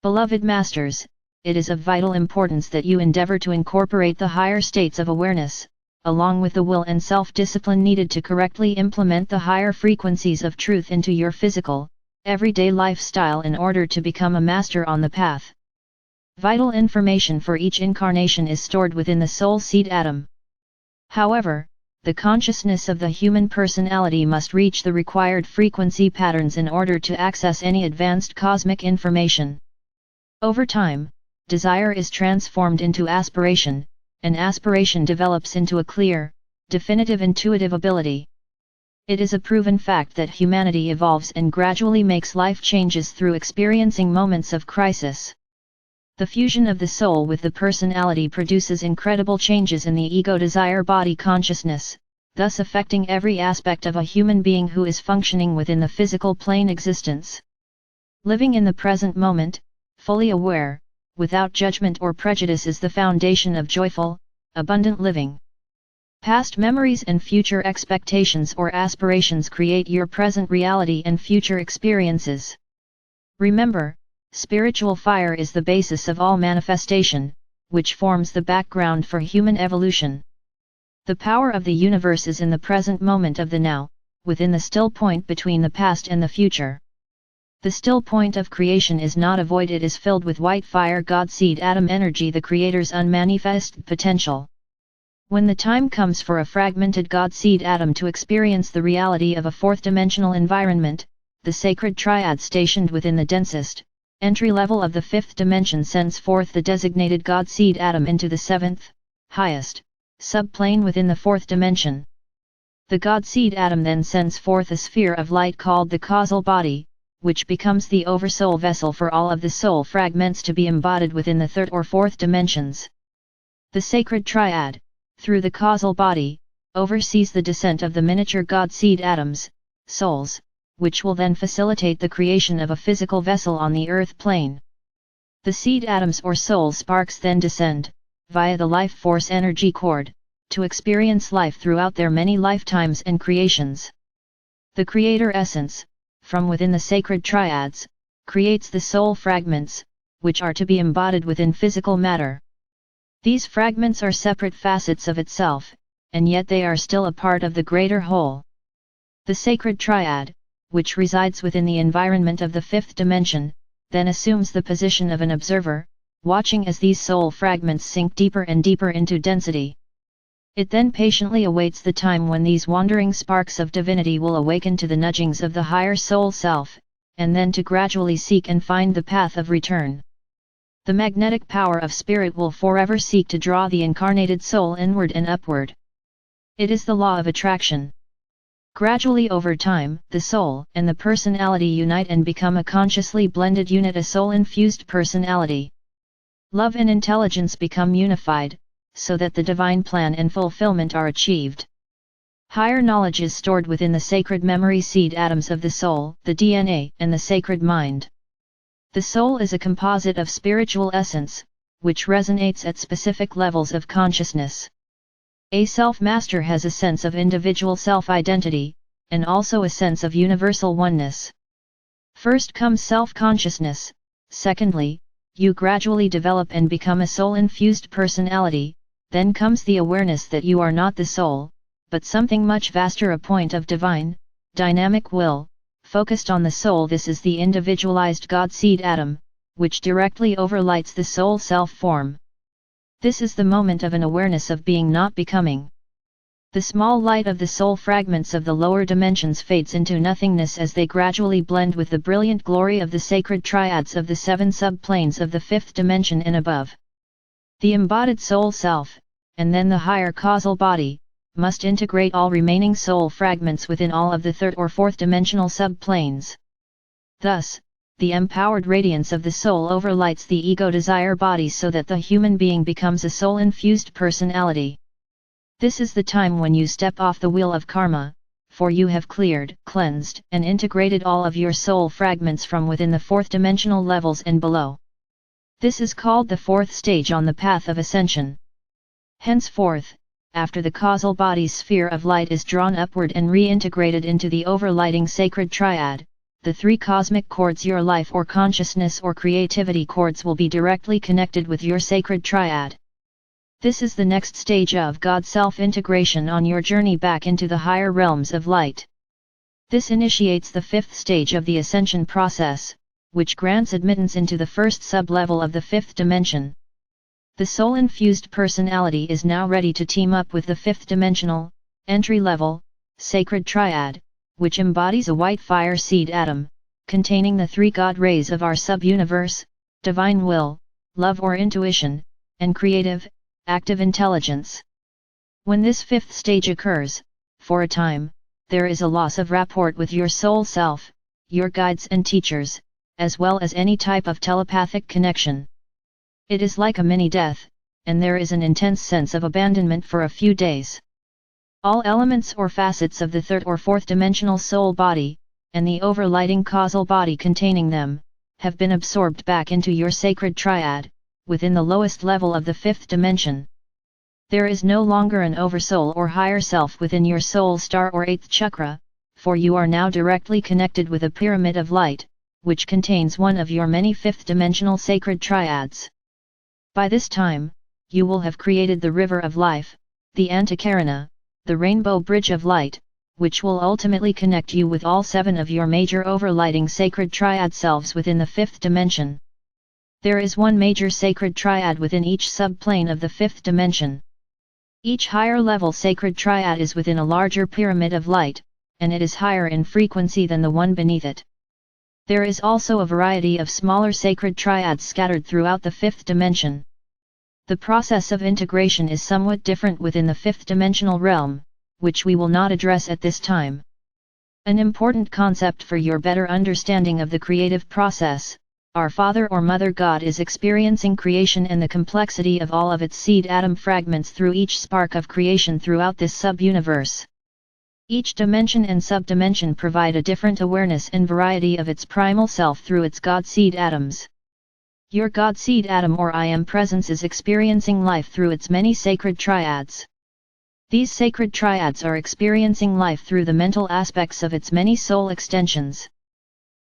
Beloved Masters, it is of vital importance that you endeavor to incorporate the higher states of awareness, along with the will and self-discipline needed to correctly implement the higher frequencies of truth into your physical, everyday lifestyle in order to become a master on the path. Vital information for each incarnation is stored within the soul seed atom. However, the consciousness of the human personality must reach the required frequency patterns in order to access any advanced cosmic information. Over time, desire is transformed into aspiration, and aspiration develops into a clear, definitive intuitive ability. It is a proven fact that humanity evolves and gradually makes life changes through experiencing moments of crisis. The fusion of the soul with the personality produces incredible changes in the ego desire body consciousness, thus affecting every aspect of a human being who is functioning within the physical plane existence. Living in the present moment, fully aware, without judgment or prejudice is the foundation of joyful, abundant living. Past memories and future expectations or aspirations create your present reality and future experiences. Remember, spiritual fire is the basis of all manifestation, which forms the background for human evolution. The power of the universe is in the present moment of the now, within the still point between the past and the future. The still point of creation is not a void, it is filled with white fire God seed atom energy, the Creator's unmanifested potential. When the time comes for a fragmented God seed atom to experience the reality of a fourth-dimensional environment, the sacred triad stationed within the densest, entry level of the fifth dimension sends forth the designated God seed atom into the seventh, highest, subplane within the fourth dimension. The God seed atom then sends forth a sphere of light called the causal body, which becomes the oversoul vessel for all of the soul fragments to be embodied within the third or fourth dimensions. The sacred triad, through the causal body, oversees the descent of the miniature God seed atoms, souls, which will then facilitate the creation of a physical vessel on the earth plane. The seed atoms or soul sparks then descend, via the life force energy cord, to experience life throughout their many lifetimes and creations. The Creator Essence, from within the sacred triads, creates the soul fragments, which are to be embodied within physical matter. These fragments are separate facets of itself, and yet they are still a part of the greater whole. The sacred triad, which resides within the environment of the fifth dimension, then assumes the position of an observer, watching as these soul fragments sink deeper and deeper into density. It then patiently awaits the time when these wandering sparks of divinity will awaken to the nudgings of the higher soul self, and then to gradually seek and find the path of return. The magnetic power of spirit will forever seek to draw the incarnated soul inward and upward. It is the law of attraction. Gradually over time, the soul and the personality unite and become a consciously blended unit, a soul-infused personality. Love and intelligence become unified, so that the divine plan and fulfillment are achieved. Higher knowledge is stored within the sacred memory seed atoms of the soul, the DNA, and the sacred mind. The soul is a composite of spiritual essence, which resonates at specific levels of consciousness. A self-master has a sense of individual self-identity, and also a sense of universal oneness. First comes self-consciousness, secondly, you gradually develop and become a soul-infused personality, then comes the awareness that you are not the soul, but something much vaster, a point of divine, dynamic will, focused on the soul. This is the individualized God seed atom, which directly overlights the soul self-form. This is the moment of an awareness of being, not becoming. The small light of the soul fragments of the lower dimensions fades into nothingness as they gradually blend with the brilliant glory of the sacred triads of the seven subplanes of the fifth dimension and above. The embodied soul self, and then the higher causal body, must integrate all remaining soul fragments within all of the third or fourth dimensional subplanes. Thus, the empowered radiance of the soul overlights the ego desire body so that the human being becomes a soul-infused personality. This is the time when you step off the wheel of karma, for you have cleared, cleansed, and integrated all of your soul fragments from within the fourth dimensional levels and below. This is called the fourth stage on the path of ascension. Henceforth, after the causal body's sphere of light is drawn upward and reintegrated into the overlighting sacred triad, the three cosmic cords, your life or consciousness or creativity cords, will be directly connected with your sacred triad. This is the next stage of God self-integration on your journey back into the higher realms of light. This initiates the fifth stage of the Ascension process, which grants admittance into the first sub-level of the fifth dimension. The soul-infused personality is now ready to team up with the fifth dimensional, entry-level, sacred triad, which embodies a white fire seed atom, containing the three God rays of our sub-universe, divine will, love or intuition, and creative, active intelligence. When this fifth stage occurs, for a time, there is a loss of rapport with your soul self, your guides and teachers, as well as any type of telepathic connection. It is like a mini-death, and there is an intense sense of abandonment for a few days. All elements or facets of the third or fourth dimensional soul body, and the overlighting causal body containing them, have been absorbed back into your sacred triad, within the lowest level of the fifth dimension. There is no longer an oversoul or higher self within your soul star or eighth chakra, for you are now directly connected with a pyramid of light, which contains one of your many fifth dimensional sacred triads. By this time, you will have created the river of life, the Antakarana, the rainbow bridge of light, which will ultimately connect you with all seven of your major overlighting sacred triad selves within the fifth dimension. There is one major sacred triad within each subplane of the fifth dimension. Each higher level sacred triad is within a larger pyramid of light, and it is higher in frequency than the one beneath it. There is also a variety of smaller sacred triads scattered throughout the fifth dimension. The process of integration is somewhat different within the fifth dimensional realm, which we will not address at this time. An important concept for your better understanding of the creative process: our Father or Mother God is experiencing creation and the complexity of all of its seed atom fragments through each spark of creation throughout this sub-universe. Each dimension and sub-dimension provide a different awareness and variety of its primal self through its God seed atoms. Your God seed atom or I Am presence is experiencing life through its many sacred triads. These sacred triads are experiencing life through the mental aspects of its many soul extensions.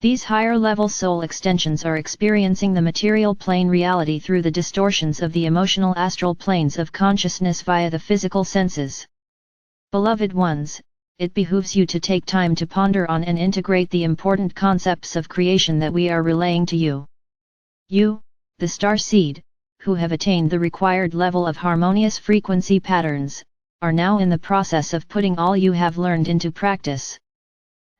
These higher-level soul extensions are experiencing the material plane reality through the distortions of the emotional astral planes of consciousness via the physical senses. Beloved ones, it behooves you to take time to ponder on and integrate the important concepts of creation that we are relaying to you. You, the star seed, who have attained the required level of harmonious frequency patterns, are now in the process of putting all you have learned into practice.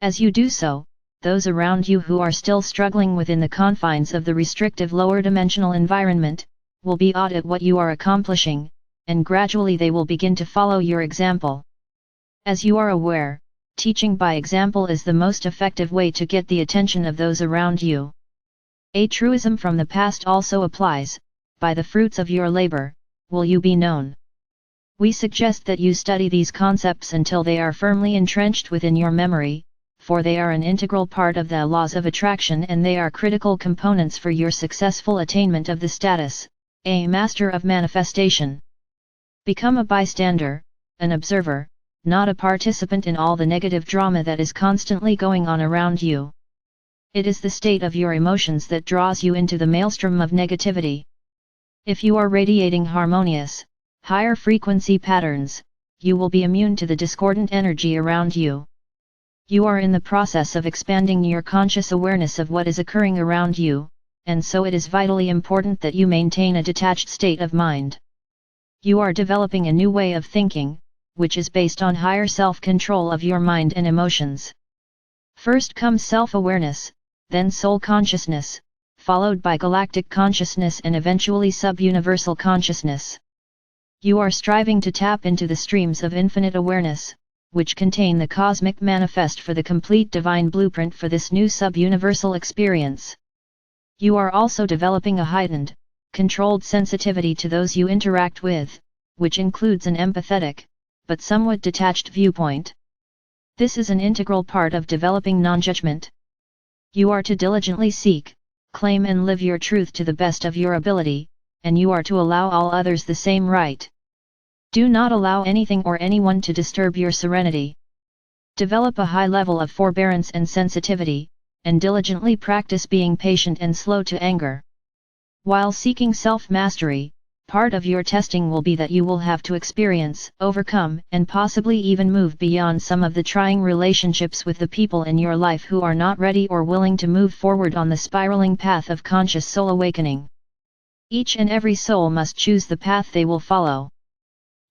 As you do so, those around you who are still struggling within the confines of the restrictive lower dimensional environment, will be awed at what you are accomplishing, and gradually they will begin to follow your example. As you are aware, teaching by example is the most effective way to get the attention of those around you. A truism from the past also applies: by the fruits of your labor, will you be known. We suggest that you study these concepts until they are firmly entrenched within your memory, for they are an integral part of the laws of attraction and they are critical components for your successful attainment of the status, a master of manifestation. Become a bystander, an observer, not a participant in all the negative drama that is constantly going on around you. It is the state of your emotions that draws you into the maelstrom of negativity. If you are radiating harmonious, higher frequency patterns, you will be immune to the discordant energy around you. You are in the process of expanding your conscious awareness of what is occurring around you, and so it is vitally important that you maintain a detached state of mind. You are developing a new way of thinking, which is based on higher self-control of your mind and emotions. First comes self-awareness, then soul consciousness, followed by galactic consciousness and eventually sub-universal consciousness. You are striving to tap into the streams of infinite awareness, which contain the cosmic manifest for the complete divine blueprint for this new sub-universal experience. You are also developing a heightened, controlled sensitivity to those you interact with, which includes an empathetic, but somewhat detached viewpoint. This is an integral part of developing non-judgment. You are to diligently seek, claim and live your truth to the best of your ability, and you are to allow all others the same right. Do not allow anything or anyone to disturb your serenity. Develop a high level of forbearance and sensitivity, and diligently practice being patient and slow to anger. While seeking self-mastery, part of your testing will be that you will have to experience, overcome, and possibly even move beyond some of the trying relationships with the people in your life who are not ready or willing to move forward on the spiraling path of conscious soul awakening. Each and every soul must choose the path they will follow.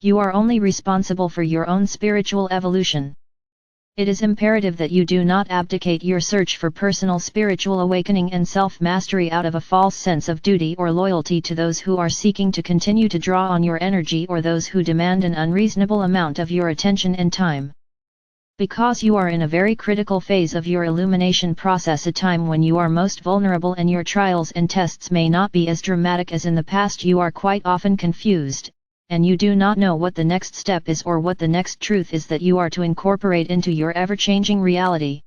You are only responsible for your own spiritual evolution. It is imperative that you do not abdicate your search for personal spiritual awakening and self-mastery out of a false sense of duty or loyalty to those who are seeking to continue to draw on your energy or those who demand an unreasonable amount of your attention and time. Because you are in a very critical phase of your illumination process, a time when you are most vulnerable and your trials and tests may not be as dramatic as in the past, you are quite often confused, and you do not know what the next step is or what the next truth is that you are to incorporate into your ever-changing reality.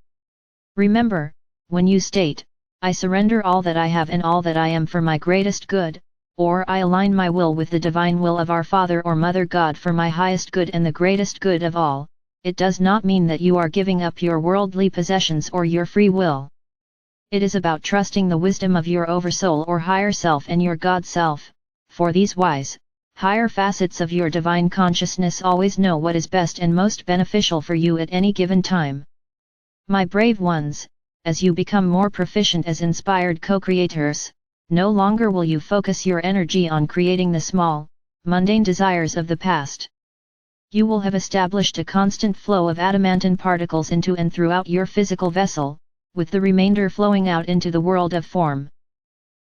Remember, when you state, "I surrender all that I have and all that I am for my greatest good," or "I align my will with the divine will of our Father or Mother God for my highest good and the greatest good of all," it does not mean that you are giving up your worldly possessions or your free will. It is about trusting the wisdom of your oversoul or higher self and your God self, for these wise, higher facets of your divine consciousness always know what is best and most beneficial for you at any given time. My brave ones, as you become more proficient as inspired co-creators, no longer will you focus your energy on creating the small, mundane desires of the past. You will have established a constant flow of adamantine particles into and throughout your physical vessel, with the remainder flowing out into the world of form.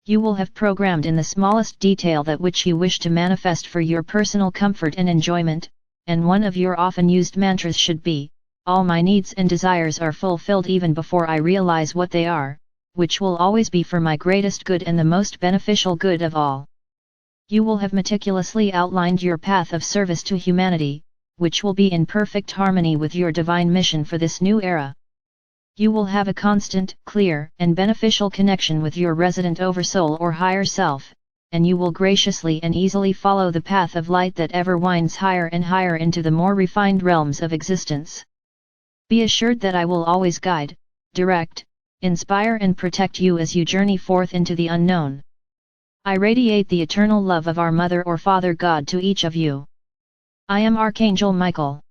You will have programmed in the smallest detail that which you wish to manifest for your personal comfort and enjoyment, and one of your often used mantras should be, "All my needs and desires are fulfilled even before I realize what they are, which will always be for my greatest good and the most beneficial good of all." You will have meticulously outlined your path of service to humanity, which will be in perfect harmony with your divine mission for this new era. You will have a constant, clear, and beneficial connection with your resident oversoul or higher self, and you will graciously and easily follow the path of light that ever winds higher and higher into the more refined realms of existence. Be assured that I will always guide, direct, inspire and protect you as you journey forth into the unknown. I radiate the eternal love of our Mother or Father God to each of you. I am Archangel Michael.